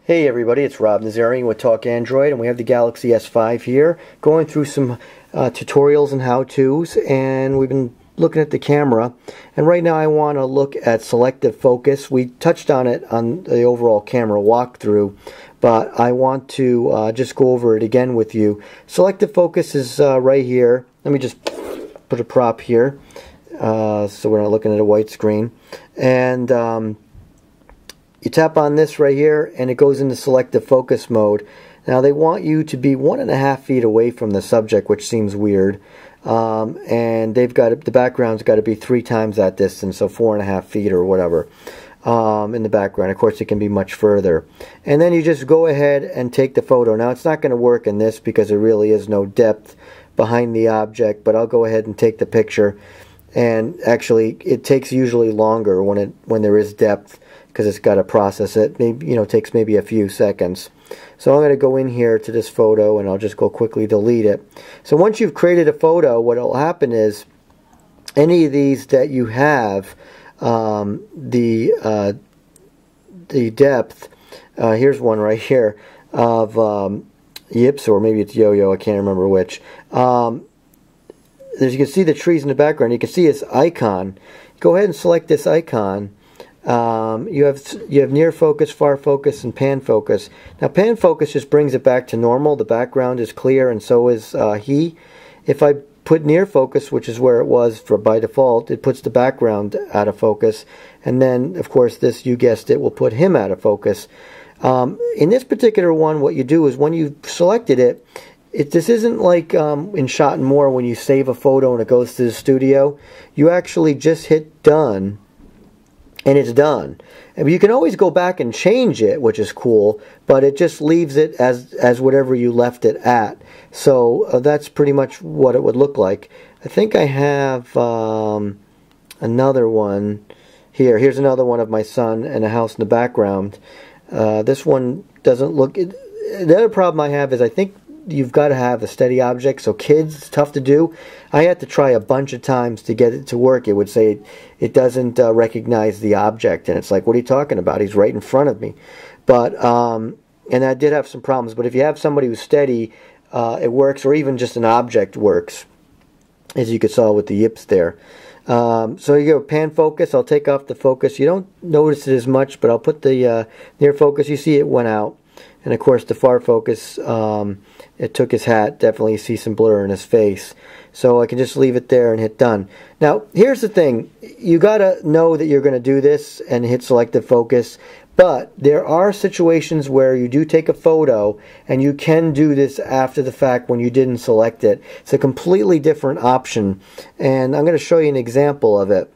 Hey everybody, it's Rob Nazarian with Talk Android, and we have the Galaxy S5 here, going through some tutorials and how-tos, and we've been looking at the camera, and right now I want to look at selective focus. We touched on it on the overall camera walkthrough, but I want to just go over it again with you. Selective focus is right here. Let me just put a prop here so we're not looking at a white screen, and you tap on this right here and it goes into selective focus mode. Now they want you to be 1.5 feet away from the subject, which seems weird, and they've got the background's got to be 3 times that distance, so 4.5 feet or whatever in the background. Of course it can be much further, and then you just go ahead and take the photo. Now it's not going to work in this because there really is no depth behind the object, but I'll go ahead and take the picture, and actually it takes usually longer when there is depth, because it's got to process it. Maybe, it takes maybe a few seconds. So I'm going to go in here to this photo and I'll just go quickly delete it. So once you've created a photo, what will happen is any of these that you have the depth, here's one right here of Yips, or maybe it's Yo-Yo, I can't remember which. As you can see the trees in the background, you can see this icon. Go ahead and select this icon. You have near focus, far focus, and pan focus. Now pan focus just brings it back to normal. The background is clear, and so is he. If I put near focus, which is where it was by default, it puts the background out of focus, and then of course this, you guessed it, will put him out of focus. In this particular one, what you do is when you selected it, this isn't like in Shot and More when you save a photo and it goes to the studio. You actually just hit done, and it's done. And you can always go back and change it, which is cool, but it just leaves it as whatever you left it at. So that's pretty much what it would look like. I think I have another one here. Here's another one of my son and a house in the background. This one doesn't look... The other problem I have is I think you've got to have a steady object. So kids, it's tough to do. I had to try a bunch of times to get it to work. It would say it doesn't recognize the object, and it's like, what are you talking about? He's right in front of me. But and I did have some problems. But if you have somebody who's steady, it works, or even just an object works, as you could saw with the Yips there. So you go pan focus. I'll take off the focus. You don't notice it as much, but I'll put the near focus. You see it went out. And of course the far focus, it took his hat. Definitely see some blur in his face. So I can just leave it there and hit done. Now here's the thing. You got to know that you're going to do this and hit selective focus. But there are situations where you do take a photo and you can do this after the fact when you didn't select it. It's a completely different option. And I'm going to show you an example of it.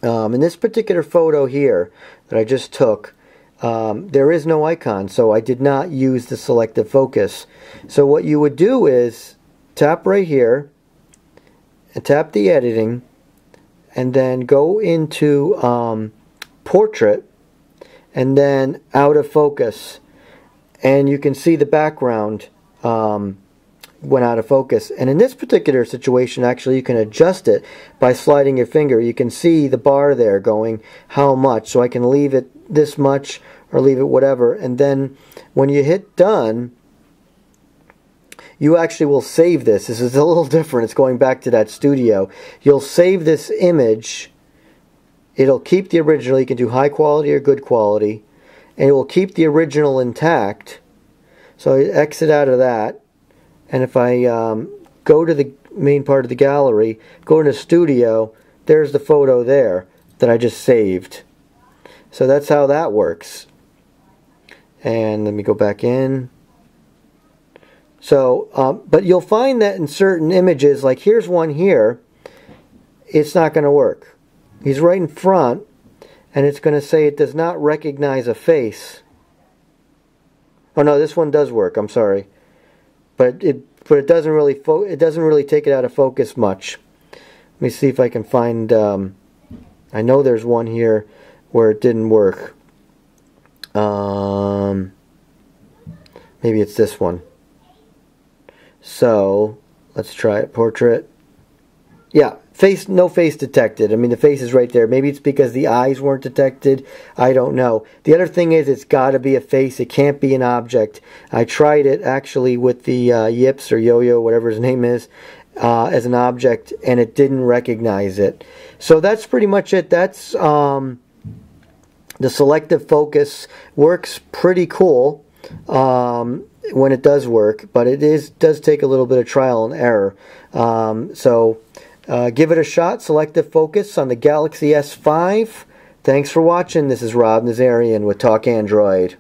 In this particular photo here that I just took, there is no icon, so I did not use the selective focus. So what you would do is tap right here and tap the editing, and then go into portrait, and then out of focus, and you can see the background went out of focus. And in this particular situation, actually you can adjust it by sliding your finger. You can see the bar there going how much, so I can leave it this much or leave it whatever, and then when you hit done, you actually will save this. This is a little different. It's going back to that studio. You'll save this image. It'll keep the original. You can do high quality or good quality, and it will keep the original intact. So I exit out of that, and if I go to the main part of the gallery, go into studio, there's the photo there that I just saved. So that's how that works. And let me go back in. So, but you'll find that in certain images, like here's one here, it's not going to work. He's right in front, and it's going to say it does not recognize a face. Oh no, this one does work. I'm sorry, but it doesn't really take it out of focus much. Let me see if I can find. I know there's one here where it didn't work. Maybe it's this one. So let's try it. Portrait. Yeah, no face detected. I mean, the face is right there. Maybe it's because the eyes weren't detected. I don't know. The other thing is it's got to be a face. It can't be an object. I tried it actually with the Yips or Yo-Yo, whatever his name is, as an object, and it didn't recognize it. So that's pretty much it. That's the selective focus. Works pretty cool when it does work, but it does take a little bit of trial and error. Give it a shot. Selective focus on the Galaxy S5. Thanks for watching. This is Rob Nazarian with Talk Android.